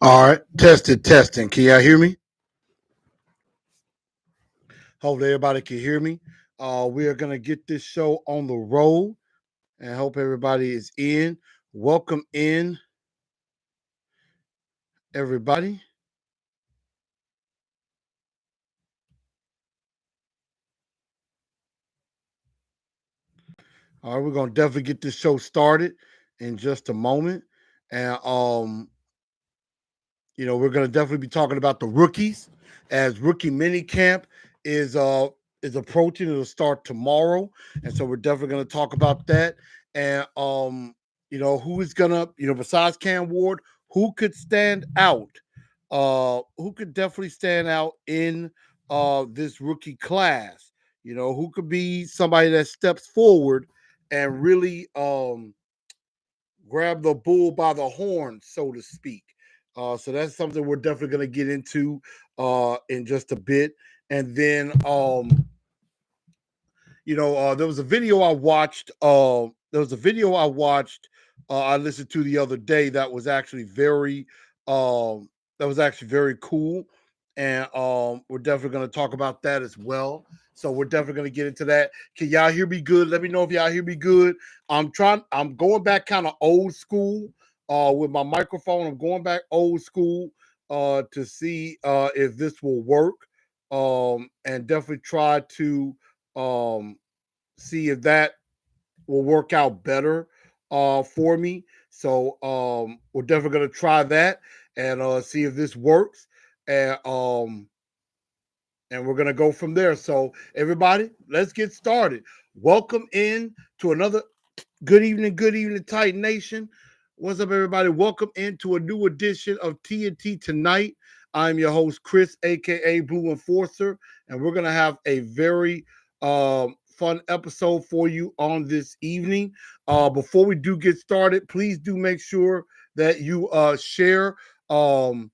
All right, testing. Can y'all hear me? Hope everybody can hear me. We are gonna get this show on the road, and hope everybody is in. Welcome in, everybody. All right, we're gonna definitely get this show started in just a moment, and we're going to definitely be talking about the rookies as rookie mini camp is is approaching. It'll start tomorrow, and so we're definitely going to talk about that. And who is gonna, besides Cam Ward, who could stand out? Who could definitely stand out in this rookie class? Who could be somebody that steps forward and really grab the bull by the horn, so to speak. So that's something we're definitely going to get into in just a bit. And then, there was a video I watched. I listened to the other day that was actually very cool, and we're definitely going to talk about that as well. So we're definitely going to get into that. Can y'all hear me good? Let me know if y'all hear me good. I'm going back kind of old school with my microphone. I'm going back old school to see if this will work, and definitely try to um, see if that will work out better for me. So we're definitely going to try that and see if this works. And we're going to go from there. So everybody, let's get started. Welcome in to another good evening, Titan Nation. What's up, everybody? Welcome into a new edition of TNT Tonight. I'm your host, Chris, aka Blu Enforcer, and we're gonna have a very fun episode for you on this evening. Before we do get started, please do make sure that you share um,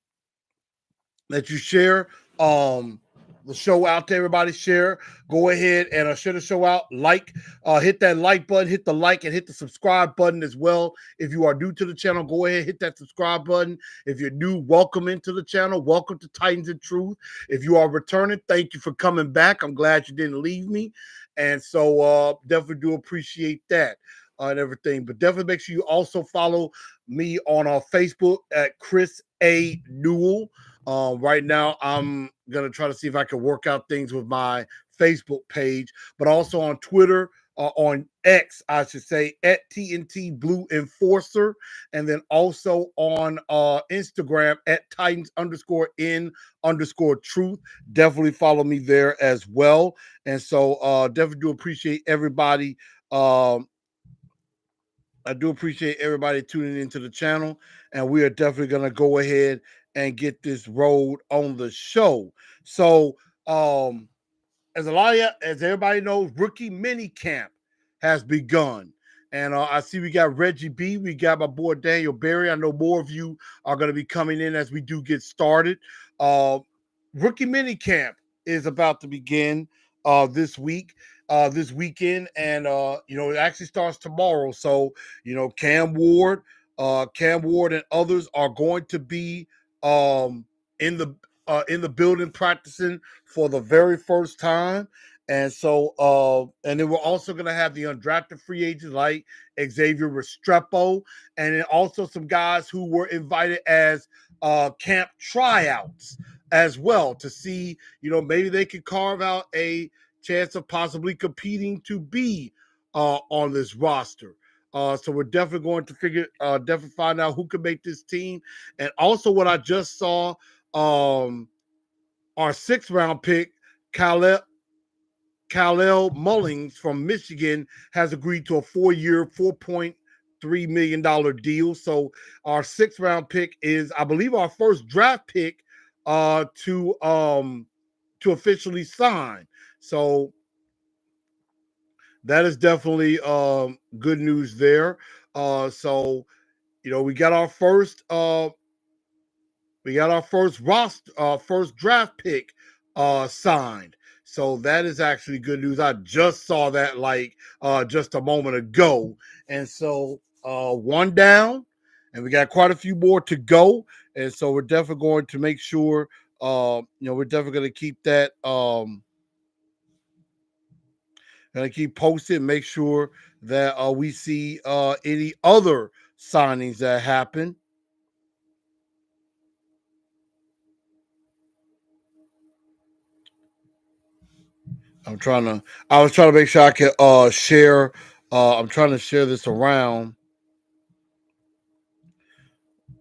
um the show out to everybody. Share, go ahead and share the show out. Hit that like button, hit the like, and hit the subscribe button as well. If you are new to the channel, go ahead, hit that subscribe button. If you're new, welcome into the channel. Welcome to Titans of Truth. If you are returning, thank you for coming back. I'm glad you didn't leave me, and so definitely do appreciate that and everything. But definitely make sure you also follow me on our Facebook at Chris A. Newell. Right now, I'm gonna try to see if I can work out things with my Facebook page, but also on Twitter, on X, I should say, at TNT Blu Enforcer, and then also on Instagram at Titans_in_truth. Definitely follow me there as well, and so definitely do appreciate everybody. I do appreciate everybody tuning into the channel, and we are definitely going to go ahead and get this road on the show. So, as everybody knows, rookie mini camp has begun, and I see we got Reggie B, we got my boy Daniel Berry. I know more of you are going to be coming in as we do get started. Uh, Rookie mini camp is about to begin this weekend, and it actually starts tomorrow. So Cam Ward and others are going to be in the building practicing for the very first time. And so and then we're also going to have the undrafted free agents like Xavier Restrepo, and then also some guys who were invited as camp tryouts as well, to see, maybe they could carve out a chance of possibly competing to be on this roster. So we're definitely going to definitely find out who can make this team. And also what I just saw, our 6th-round pick, Khalil Mullings from Michigan, has agreed to a 4-year, $4.3 million deal. So our 6th-round pick is, I believe, our first draft pick to officially sign. So that is definitely good news there. So we got our first draft pick signed. So that is actually good news. I just saw that just a moment ago. And so one down, and we got quite a few more to go. And so we're definitely going to make sure, we're definitely going to keep that, going to keep posted, make sure that we see any other signings that happen. I was trying to make sure I could share. I'm trying to share this around.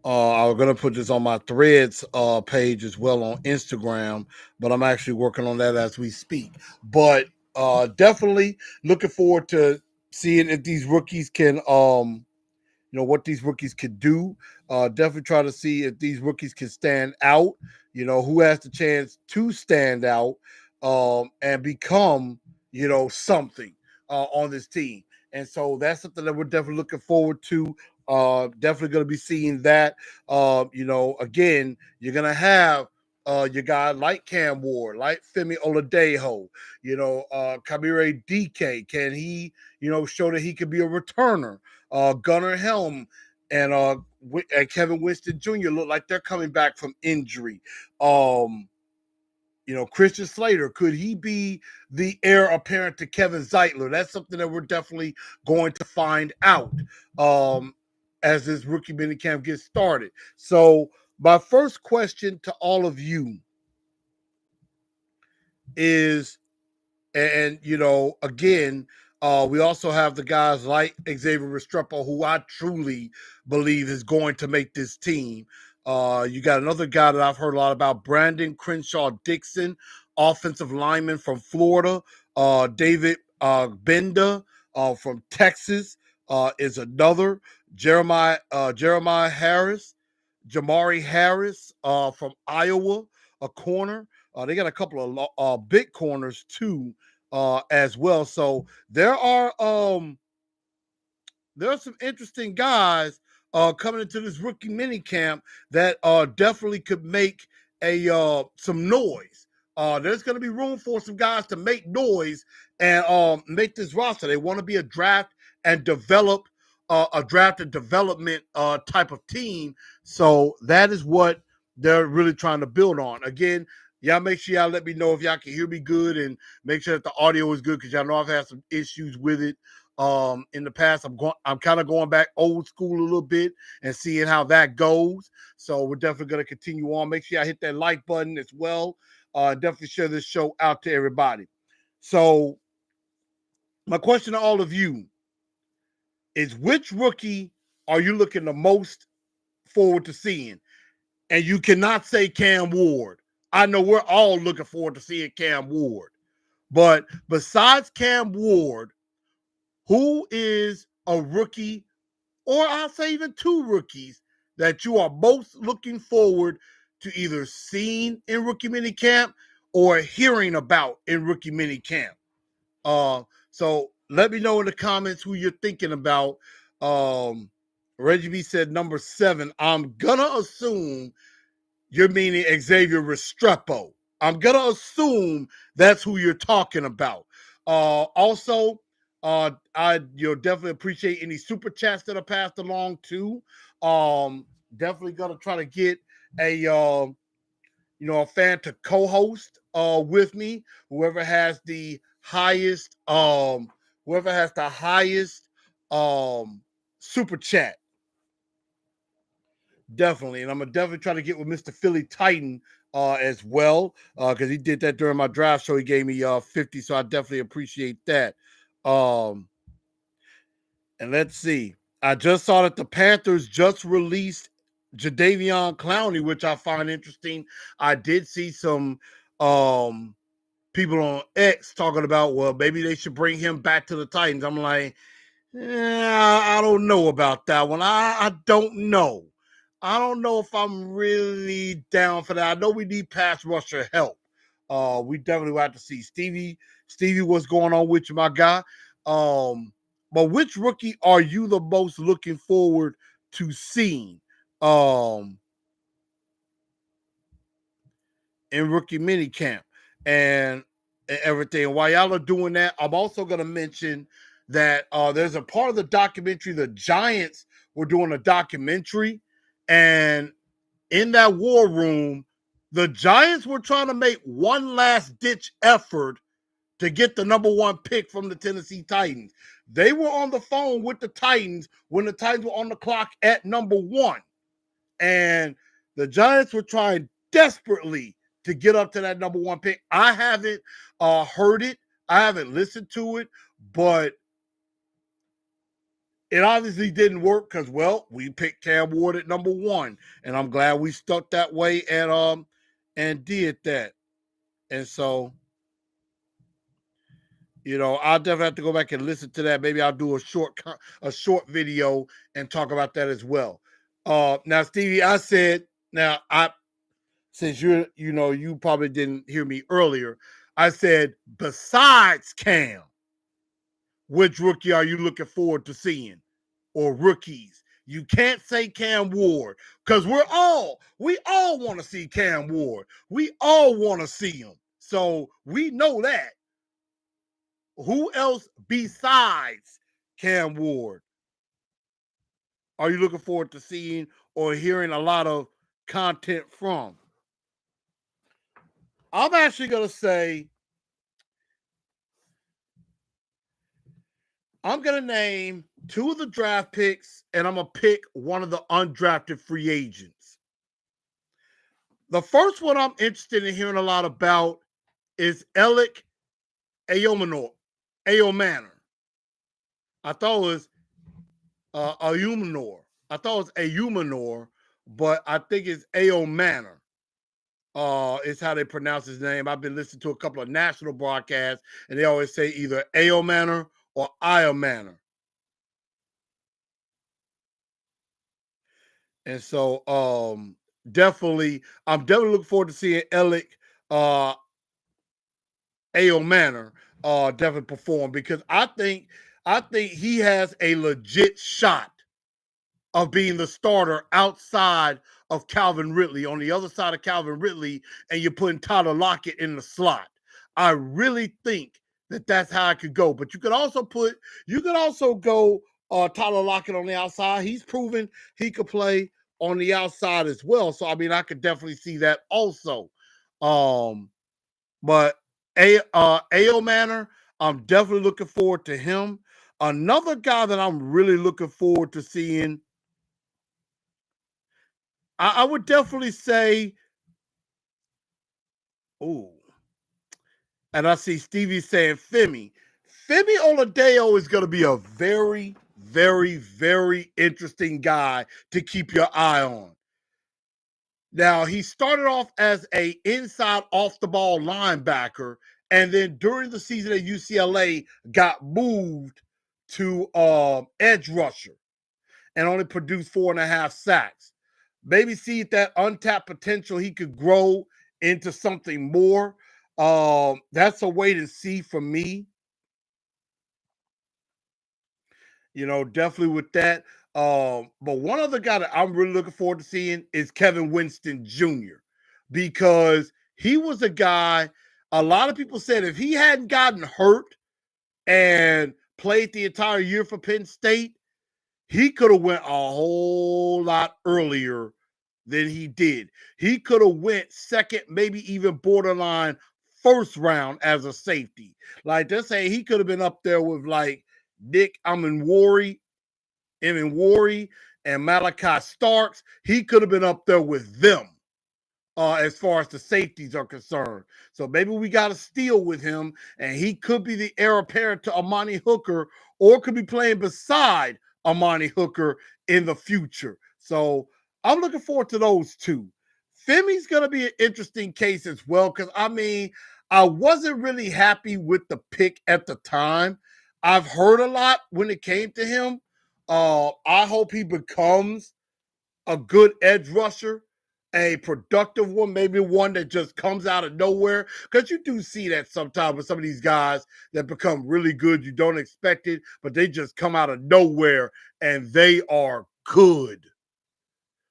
I was gonna put this on my Threads page as well on Instagram, but I'm actually working on that as we speak. But definitely looking forward to seeing if these rookies can what these rookies could do. Definitely try to see if these rookies can stand out. Who has the chance to stand out and become something on this team. And so that's something that we're definitely looking forward to. Definitely going to be seeing that. Again, you're going to have your guy like Cam Ward, like Femi Oladejo, Kabire DK. Can he, show that he could be a returner? Gunnar Helm and Kevin Winston Jr. look like they're coming back from injury. Christian Slater, could he be the heir apparent to Kevin Zeitler? That's something that we're definitely going to find out as this rookie minicamp gets started. So, my first question to all of you is, and again, we also have the guys like Xavier Restrepo, who I truly believe is going to make this team. You got another guy that I've heard a lot about, Brandon Crenshaw Dixon, offensive lineman from Florida. David Benda from Texas is another. Jeremiah Harris, Jamari Harris from Iowa, a corner. They got a couple of big corners too, as well. So there are some interesting guys coming into this rookie mini camp that definitely could make a some noise. There's going to be room for some guys to make noise and make this roster. They want to be a draft and develop a draft and development type of team. So that is what they're really trying to build on. Again, y'all make sure y'all let me know if y'all can hear me good and make sure that the audio is good, because y'all know I've had some issues with it in the past. I'm kind of going back old school a little bit and seeing how that goes. So we're definitely going to continue on. Make sure I hit that like button as well. Definitely share this show out to everybody. So my question to all of you is, which rookie are you looking the most forward to seeing? And you cannot say Cam Ward. I know we're all looking forward to seeing Cam Ward. But besides Cam Ward, who is a rookie, or I'll say even two rookies, that you are most looking forward to either seeing in rookie minicamp or hearing about in rookie minicamp? So let me know in the comments who you're thinking about. Reggie B said number 7. I'm gonna assume you're meaning Xavier Restrepo. I'm gonna assume that's who you're talking about. Also, I definitely appreciate any super chats that are passed along too. Definitely gonna try to get a fan to co-host with me. Whoever has the highest super chat. Definitely. And I'm going to definitely try to get with Mr. Philly Titan as well, because he did that during my draft show. He gave me 50, so I definitely appreciate that. And let's see. I just saw that the Panthers just released Jadeveon Clowney, which I find interesting. I did see some people on X talking about, well, maybe they should bring him back to the Titans. I'm like, I don't know about that one. I don't know. I don't know if I'm really down for that. I know we need pass rusher help. We definitely will have to see. Stevie, what's going on with you, my guy? But which rookie are you the most looking forward to seeing in rookie minicamp and everything? While y'all are doing that, I'm also going to mention that there's a part of the documentary, the Giants were doing a documentary, and in that war room, the Giants were trying to make one last ditch effort to get the number one pick from the Tennessee Titans. They were on the phone with the Titans when the Titans were on the clock at number one. And the Giants were trying desperately to get up to that number one pick. I haven't heard it. I haven't listened to it, but it obviously didn't work because, well, we picked Cam Ward at number one, and I'm glad we stuck that way and did that. And so, I'll definitely have to go back and listen to that. Maybe I'll do a short video and talk about that as well. Now, Stevie, I said, since you probably didn't hear me earlier, I said, besides Cam, which rookie are you looking forward to seeing, or rookies? You can't say Cam Ward because we all want to see Cam Ward. We all want to see him. So we know that. Who else besides Cam Ward are you looking forward to seeing or hearing a lot of content from? I'm actually going to say, I'm going to name two of the draft picks, and I'm going to pick one of the undrafted free agents. The first one I'm interested in hearing a lot about is Alec Ayomanor. I thought it was Ayumanor. I thought it was Ayumanor, but I think it's Ayomanor. Is how they pronounce his name. I've been listening to a couple of national broadcasts, and they always say either Ayomanor or Iomanor. And so I'm definitely looking forward to seeing Alec Ayomanor definitely perform, because I think he has a legit shot of being the starter outside of Calvin Ridley, on the other side of Calvin Ridley, and you're putting Tyler Lockett in the slot. I really think that that's how I could go. But you could also go Tyler Lockett on the outside. He's proven he could play on the outside as well. So I mean, I could definitely see that also. But Ayomanor, I'm definitely looking forward to him. Another guy that I'm really looking forward to seeing, I would definitely say, and I see Stevie saying Femi. Femi Oladipo is going to be a very, very, very interesting guy to keep your eye on. Now, he started off as a inside off the ball linebacker, and then during the season at UCLA got moved to edge rusher and only produced 4.5 sacks. Maybe see that untapped potential, he could grow into something more. That's a wait and see for me. Definitely with that. But one other guy that I'm really looking forward to seeing is Kevin Winston Jr., because he was a guy, a lot of people said if he hadn't gotten hurt and played the entire year for Penn State, he could have went a whole lot earlier than he did. He could have went second, maybe even borderline first round as a safety. Like, they're saying he could have been up there with like Nick Amenwari, and Malachi Starks. He could have been up there with them as far as the safeties are concerned. So maybe we got a steal with him, and he could be the heir apparent to Amani Hooker, or could be playing beside Amani Hooker in the future. So I'm looking forward to those two. Femi's going to be an interesting case as well, because, I mean, I wasn't really happy with the pick at the time. I've heard a lot when it came to him. I hope he becomes a good edge rusher, a productive one, maybe one that just comes out of nowhere. Because you do see that sometimes with some of these guys that become really good. You don't expect it, but they just come out of nowhere and they are good.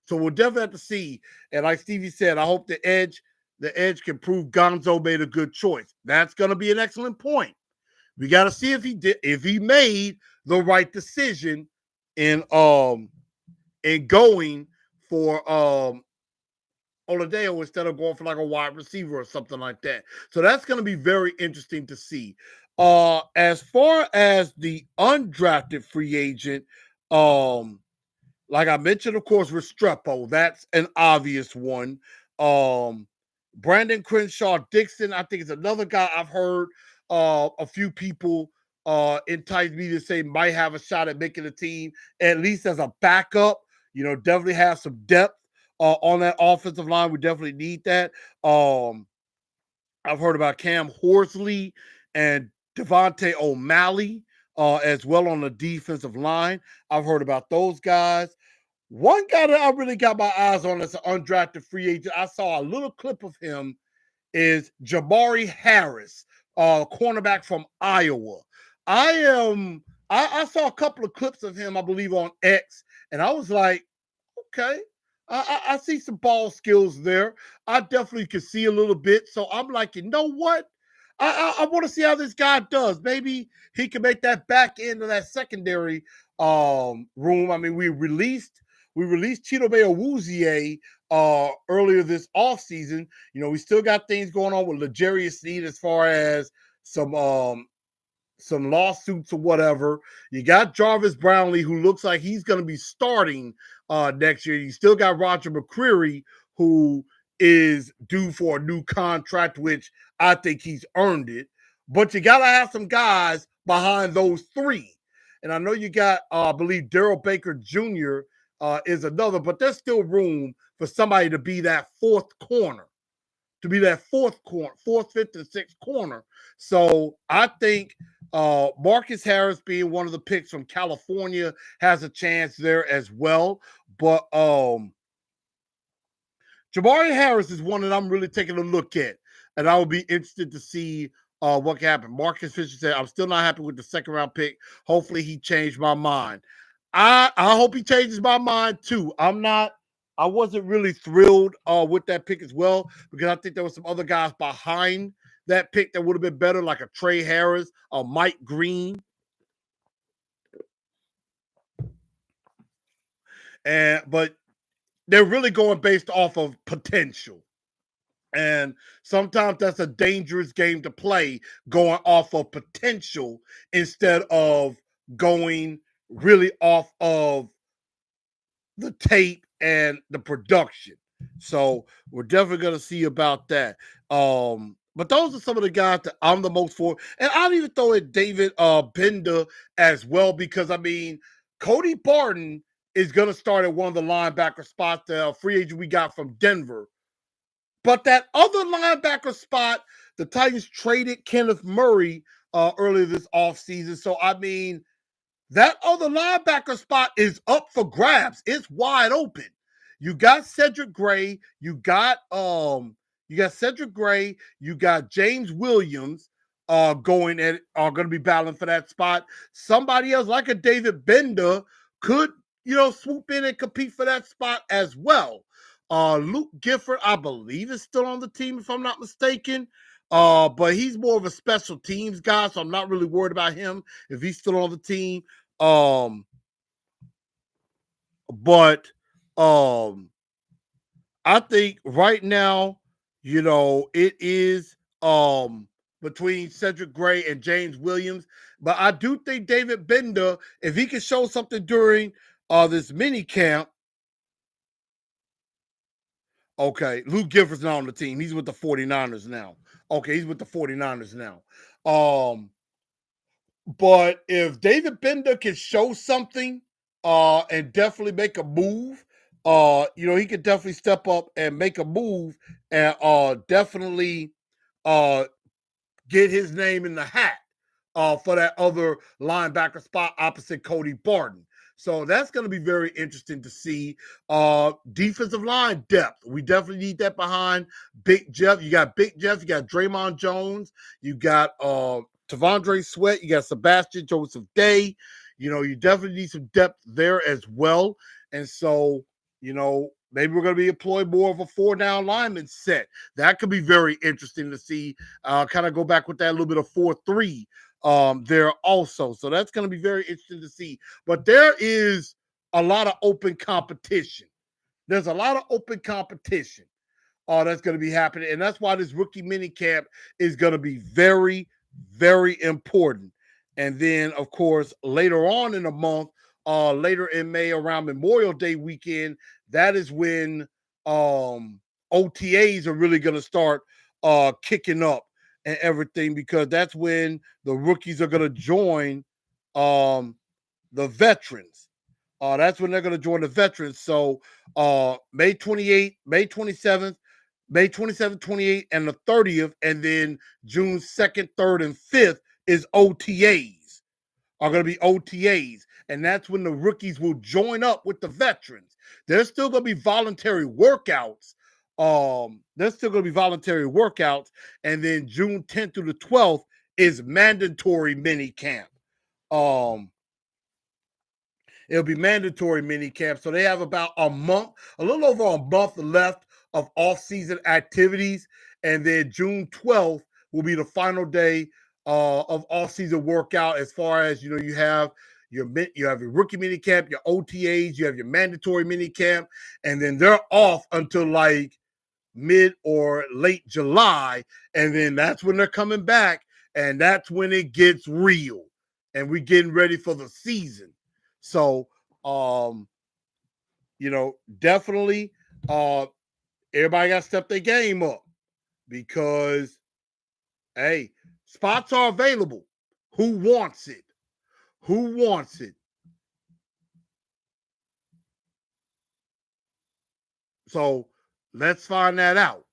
So we'll definitely have to see. And like Stevie said, I hope the edge can prove Gonzo made a good choice. That's going to be an excellent point, We got to see if he made the right decision in going for Oladeo instead of going for like a wide receiver or something like that. So that's going to be very interesting to see. As far as the undrafted free agent, like I mentioned, of course, Restrepo. That's an obvious one. Um, Brandon Crenshaw Dixon, I think, is another guy I've heard a few people entice me to say might have a shot at making the team, at least as a backup. Definitely have some depth on that offensive line. We definitely need that. I've heard about Cam Horsley and Devontae O'Malley as well on the defensive line. I've heard about those guys. One guy that I really got my eyes on as an undrafted free agent, I saw a little clip of him, is Jabari Harris, cornerback from Iowa. I saw a couple of clips of him, I believe, on X, and I was like, okay. I see some ball skills there. I definitely could see a little bit. So I'm like, you know what? I want to see how this guy does. Maybe he can make that back end of that secondary room. I mean, we released Chidobe Awuzie earlier this offseason. We still got things going on with L'Jarius Sneed as far as some lawsuits or whatever. You got Jarvis Brownlee, who looks like he's going to be starting next year. You still got Roger McCreary, who is due for a new contract, which I think he's earned it. But you got to have some guys behind those three. And I know you got, I believe, Daryl Baker Jr. Is another, but there's still room for somebody to be that fourth corner, fourth, fifth, and sixth corner. So I think Marcus Harris, being one of the picks from California, has a chance there as well. But Jabari Harris is one that I'm really taking a look at, and I will be interested to see what can happen. Marcus Fisher said, "I'm still not happy with the second round pick. Hopefully, he changed my mind." I hope he changes my mind too. I wasn't really thrilled with that pick as well, because I think there were some other guys behind that pick that would have been better, like a Trey Harris, a Mike Green. But they're really going based off of potential. And sometimes that's a dangerous game to play, going off of potential instead of going really off of the tape and the production. So we're definitely going to see about that. But those are some of the guys that I'm the most for. And I'll even throw in David Bender as well, because, I mean, Cody Barton is going to start at one of the linebacker spots, the free agent we got from Denver. But that other linebacker spot, the Titans traded Kenneth Murray earlier this offseason. So, I mean, that other linebacker spot is up for grabs. It's wide open. You got Cedric Gray. You got Cedric Gray. You got James Williams going and are going to be battling for that spot. Somebody else like a David Bender could, swoop in and compete for that spot as well. Luke Gifford, I believe, is still on the team, if I'm not mistaken. But he's more of a special teams guy, so I'm not really worried about him if he's still on the team. But I think right now, it is between Cedric Gray and James Williams. But I do think David Bender, if he can show something during this mini camp. Okay, Luke Gifford's not on the team. He's with the 49ers now. Okay, he's with the 49ers now. But if David Bender can show something and definitely make a move, he could definitely step up and make a move and definitely get his name in the hat for that other linebacker spot opposite Cody Barton. So that's going to be very interesting to see. Defensive line depth. We definitely need that behind Big Jeff. You got Big Jeff. You got Draymond Jones. You got Tavondre Sweat. You got Sebastian Joseph Day. You definitely need some depth there as well. And so, maybe we're going to be employed more of a 4-down lineman set. That could be very interesting to see. Kind of go back with that little bit of 4-3 there also. So that's going to be very interesting to see. But there is a lot of open competition. There's a lot of open competition that's going to be happening. And that's why this rookie mini camp is going to be very, very important. And then, of course, later on in the month, later in May, around Memorial Day weekend, that is when OTAs are really going to start kicking up and everything, because that's when the rookies are going to join the veterans. That's when they're going to join the veterans. So May 28th, May 27th, May 27th, 28th, and the 30th, and then June 2nd, 3rd, and 5th is OTAs, are going to be OTAs. And that's when the rookies will join up with the veterans. There's still going to be voluntary workouts. There's still going to be voluntary workouts. And then June 10th through the 12th is mandatory mini camp. It'll be mandatory mini camp. So they have about a month, a little over a month left of off-season activities. And then June 12th will be the final day of off-season workout, as far as, you have your rookie mini camp, your OTAs, you have your mandatory mini camp, and then they're off until like mid or late July. And then that's when they're coming back. And that's when it gets real. And we're getting ready for the season. So, definitely everybody got to step their game up, because, hey, spots are available. Who wants it? Who wants it? So let's find that out.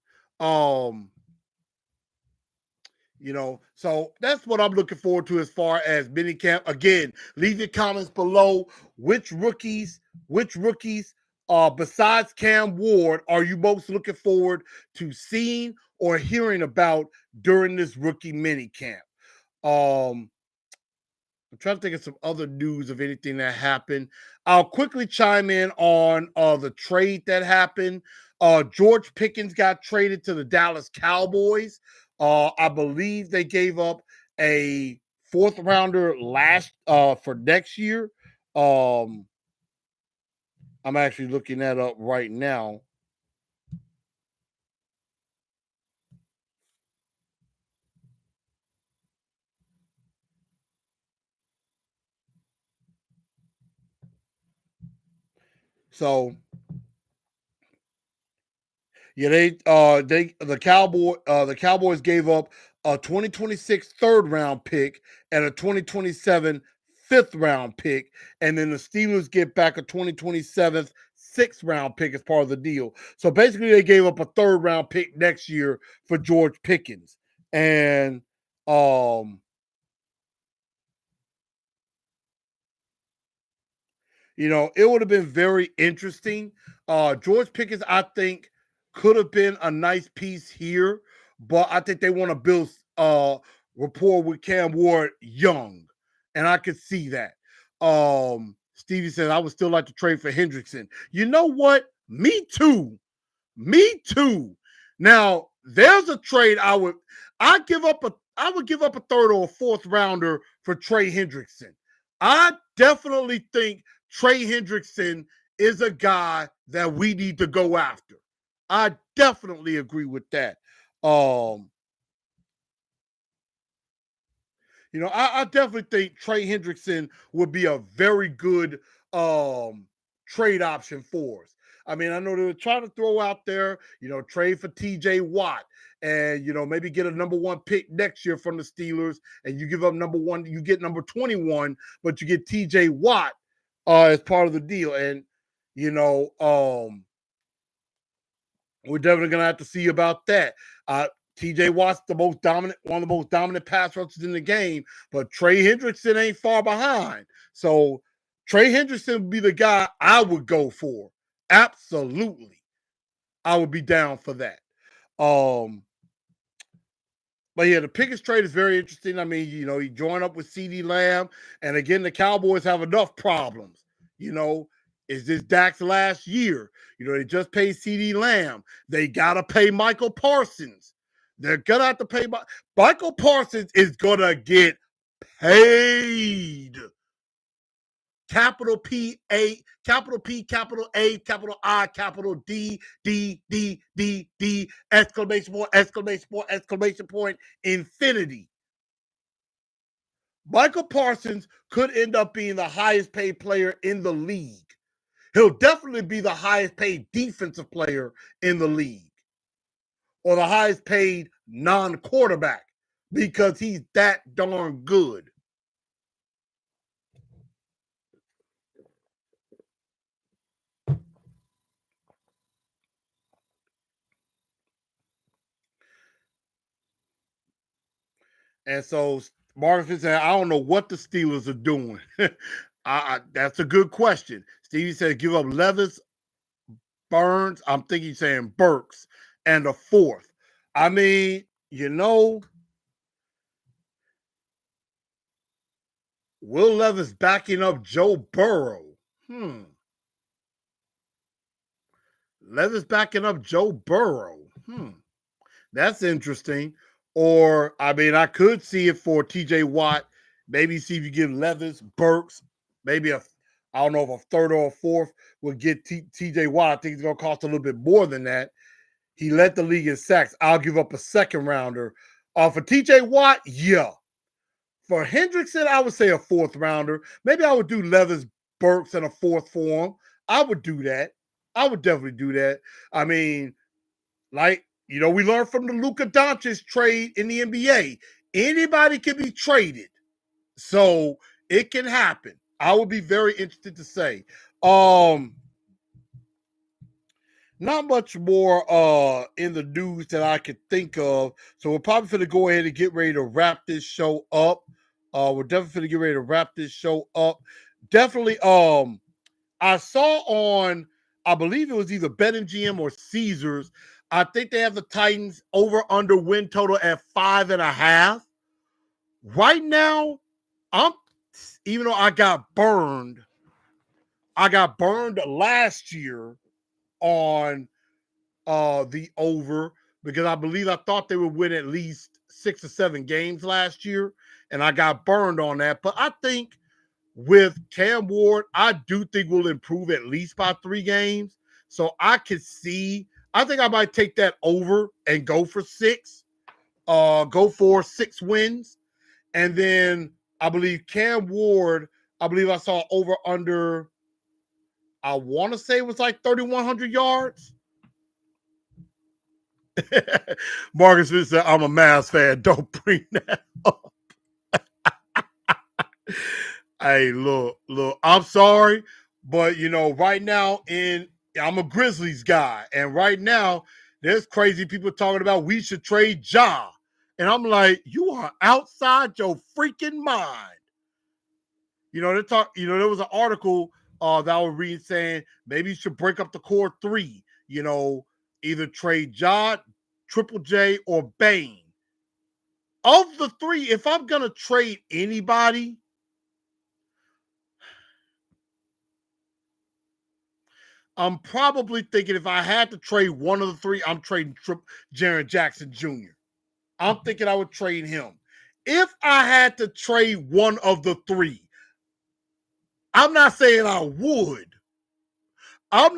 So that's what I'm looking forward to as far as minicamp. Again, leave your comments below. Which rookies, besides Cam Ward, are you most looking forward to seeing or hearing about during this rookie minicamp? I'm trying to think of some other news of anything that happened. I'll quickly chime in on the trade that happened. George Pickens got traded to the Dallas Cowboys. I believe they gave up a fourth rounder for next year. I'm actually looking that up right now. So yeah, the Cowboys gave up a 2026 third round pick and a 2027 fifth round pick, and then the Steelers get back a 2027 sixth round pick as part of the deal. So basically, they gave up a third round pick next year for George Pickens, and it would have been very interesting. George Pickens, I think, could have been a nice piece here, but I think they want to build rapport with Cam Ward young, and I could see that. Stevie said, I would still like to trade for Hendrickson. You know what? Me too. Me too. Now, there's a trade I would give up a third or a fourth rounder for Trey Hendrickson. I definitely think Trey Hendrickson is a guy that we need to go after. I definitely agree with that. I definitely think Trey Hendrickson would be a very good trade option for us. I mean, I know they were trying to throw out there, trade for TJ Watt and, maybe get a number one pick next year from the Steelers, and you give up number one, you get number 21, but you get TJ Watt as part of the deal. And, we're definitely going to have to see about that. TJ Watt's one of the most dominant pass rushers in the game, but Trey Hendrickson ain't far behind. So Trey Hendrickson would be the guy I would go for. Absolutely. I would be down for that. But yeah, the Pickens trade is very interesting. I mean, he joined up with CeeDee Lamb, and again, the Cowboys have enough problems. Is this Dak's last year? They just paid CeeDee Lamb. They gotta pay Michael Parsons. They're gonna have to pay Michael Parsons is gonna get paid. Capital P A, capital P, capital A, capital I, capital D, D, D, D, D, exclamation point, exclamation point, exclamation point, infinity. Michael Parsons could end up being the highest paid player in the league. He'll definitely be the highest paid defensive player in the league, or the highest paid non-quarterback, because he's that darn good. And so Marvin said, I don't know what the Steelers are doing. That's a good question. Stevie said, give up Levis, Burns. I'm thinking saying Burks, and a fourth. I mean, Will Levis backing up Joe Burrow. Levis backing up Joe Burrow. That's interesting. Or, I mean, I could see it for TJ Watt. Maybe see if you give Levis, Burks, maybe I don't know if a third or a fourth would get TJ Watt. I think it's going to cost a little bit more than that. He led the league in sacks. I'll give up a second rounder. For TJ Watt, yeah. For Hendrickson, I would say a fourth rounder. Maybe I would do Levis, Burks, and a fourth for him. I would do that. I would definitely do that. I mean, we learned from the Luka Doncic trade in the NBA. Anybody can be traded. So it can happen. I would be very interested to say. Not much more in the news that I could think of. So we're probably going to go ahead and get ready to wrap this show up. We're definitely going to get ready to wrap this show up. Definitely, I saw on, I believe it was either BetMGM or Caesars, I think they have the Titans over under win total at 5.5. Right now, even though I got burned last year on the over, because I thought they would win at least 6 or 7 games last year, and I got burned on that. But I think with Cam Ward, I do think we'll improve at least by 3 games. So I think I might take that over and go for 6. Go for 6 wins. And then I believe Cam Ward, I saw over under, I want to say it was like 3,100 yards. Marcus Smith said, I'm a Mavs fan. Don't bring that up. Hey, look, I'm sorry, but right now I'm a Grizzlies guy, and right now there's crazy people talking about we should trade Ja. And I'm like, you are outside your freaking mind. There was an article that I was reading saying maybe you should break up the core 3, either trade Ja, Triple J, or Bane. Of the 3, if I'm gonna trade anybody, I'm probably thinking if I had to trade one of the 3, I'm trading Jaren Jackson Jr. I'm thinking I would trade him. If I had to trade one of the 3, I'm not saying I would. I'm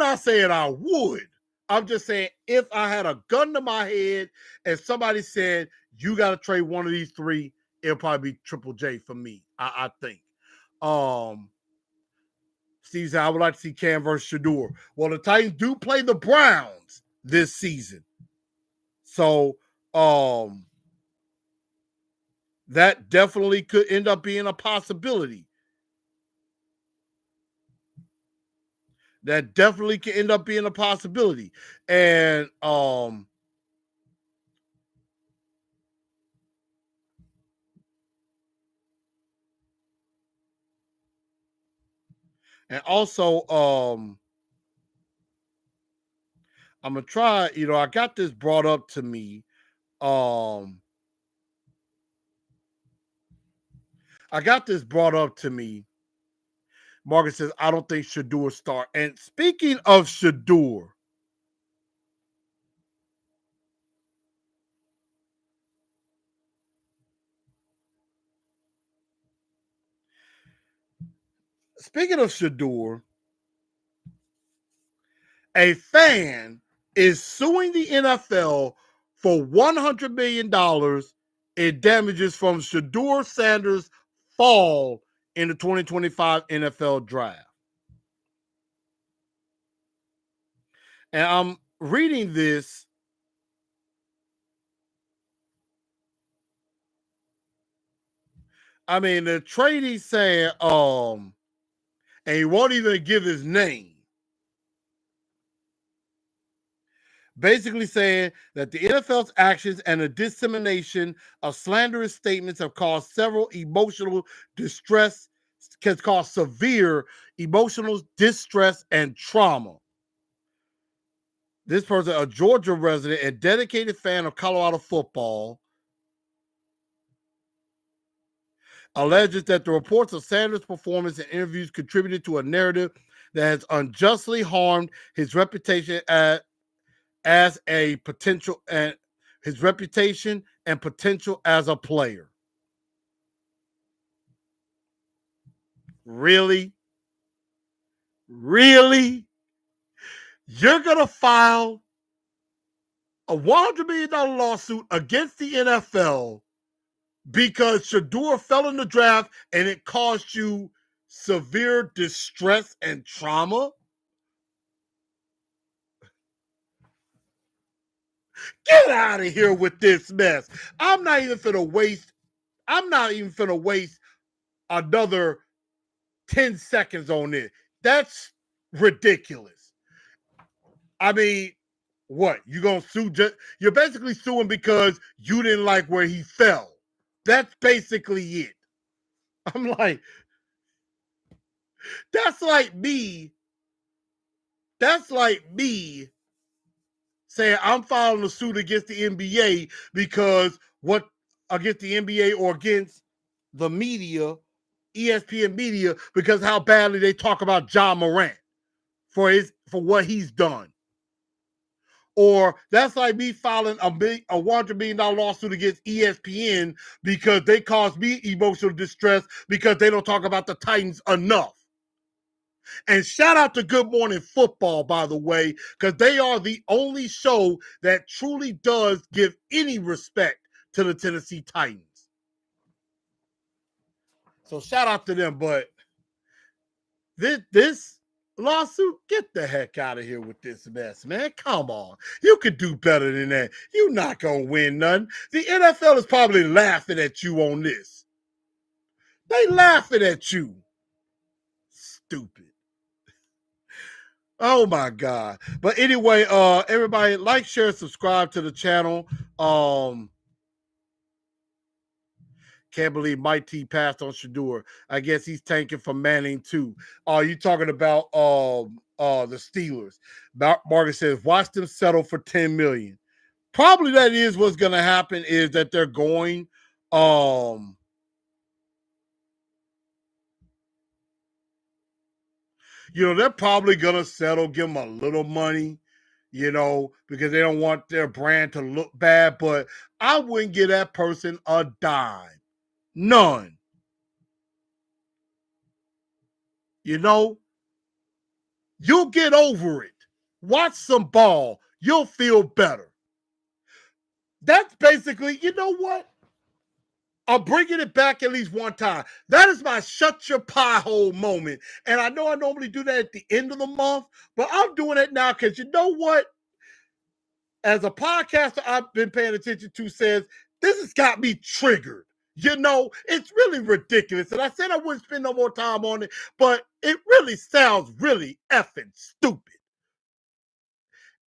just saying if I had a gun to my head and somebody said, you got to trade one of these 3, it'll probably be Triple J for me, I think. Steve said, I would like to see Cam versus Shador. Well, the Titans do play the Browns this season. So that definitely could end up being a possibility. That definitely could end up being a possibility. And also I'm gonna try, I got this brought up to me. I got this brought up to me. Margaret says, I don't think Shador start. And speaking of Shador, speaking of Shador, a fan is suing the NFL for $100 million in damages from Shador Sanders' fall in the 2025 NFL draft. And I'm reading this. I mean, the tradie saying, and he won't even give his name. Basically saying that the NFL's actions and the dissemination of slanderous statements have caused several emotional distress, can cause severe emotional distress and trauma. This person, a Georgia resident and dedicated fan of Colorado football, alleges that the reports of Sanders' performance and interviews contributed to a narrative that has unjustly harmed his reputation as a potential and his reputation and potential as a player. Really? Really? You're going to file a $100 million lawsuit against the NFL because Shador fell in the draft and it caused you severe distress and trauma? Get out of here with this mess. I'm not even finna waste another 10 seconds on it. That's ridiculous. I mean, what? You gonna sue? You're basically suing because you didn't like where he fell. That's basically it. I'm like, that's like me. That's like me saying I'm filing a suit against the NBA because what against the NBA or against the media, ESPN media, because how badly they talk about Ja Morant for what he's done. Or that's like me filing a $100 million lawsuit against ESPN because they caused me emotional distress because they don't talk about the Titans enough. And shout out to Good Morning Football, by the way, because they are the only show that truly does give any respect to the Tennessee Titans. So shout out to them. But this lawsuit, get the heck out of here with this mess, man. Come on. You could do better than that. You're not going to win none. The NFL is probably laughing at you on this. They laughing at you. Stupid. Oh my God. But anyway, everybody like, share, subscribe to the channel. Can't believe Mike T passed on Shador. I guess he's tanking for Manning too. You talking about the Steelers. Marcus says, watch them settle for 10 million. Probably that is what's gonna happen, is that they're going they're probably gonna settle, give them a little money, because they don't want their brand to look bad. But I wouldn't give that person a dime. None. You'll get over it. Watch some ball. You'll feel better. That's basically, you know what? I'm bringing it back at least one time. That is my shut your pie hole moment. And I know I normally do that at the end of the month, but I'm doing it now because you know what? As a podcaster I've been paying attention to says, this has got me triggered. It's really ridiculous. And I said I wouldn't spend no more time on it, but it really sounds really effing stupid.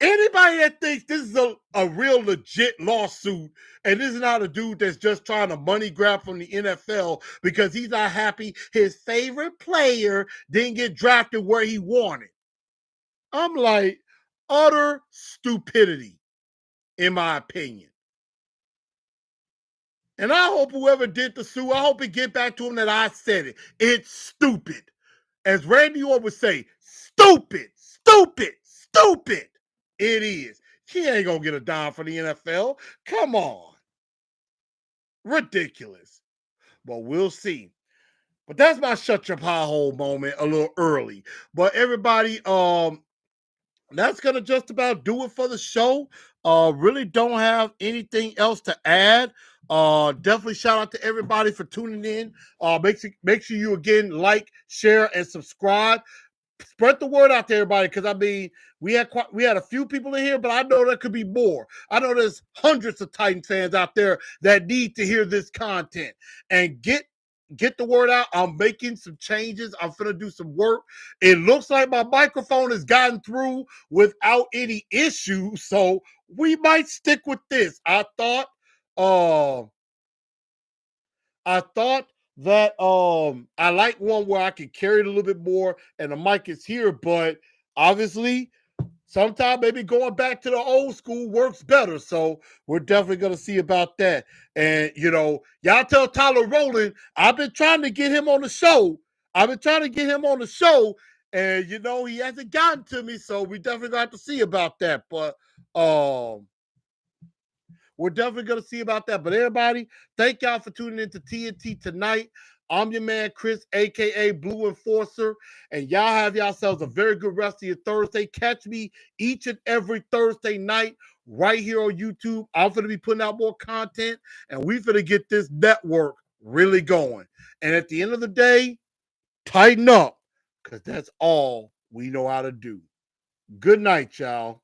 Anybody that thinks this is a real legit lawsuit and this is not a dude that's just trying to money grab from the NFL because he's not happy his favorite player didn't get drafted where he wanted. I'm like, utter stupidity, in my opinion. And I hope whoever did the sue, I hope it get back to him that I said it. It's stupid. As Randy Orton would say, stupid, stupid, stupid. It is. He ain't gonna get a dime for the NFL. Come on. Ridiculous. But we'll see. But that's my shut your pie hole moment a little early. But everybody, that's gonna just about do it for the show. Really don't have anything else to add. Definitely shout out to everybody for tuning in. Make sure you again like, share, and subscribe. Spread the word out to everybody, because I mean, we had a few people in here, but I know there could be more. I know there's hundreds of Titan fans out there that need to hear this content, and get the word out. I'm making some changes. I'm gonna do some work. It looks like my microphone has gotten through without any issues, so we might stick with this. Uh I thought that I like one where I can carry it a little bit more and the mic is here, but obviously sometimes maybe going back to the old school works better. So we're definitely gonna see about that. And y'all tell Tyler Rowland, I've been trying to get him on the show. I've been trying to get him on the show, and he hasn't gotten to me. So we definitely gonna have to see about that. But we're definitely going to see about that. But everybody, thank y'all for tuning in to TNT tonight. I'm your man, Chris, a.k.a. Blu Enforcer. And y'all have yourselves a very good rest of your Thursday. Catch me each and every Thursday night right here on YouTube. I'm going to be putting out more content, and we're going to get this network really going. And at the end of the day, tighten up, because that's all we know how to do. Good night, y'all.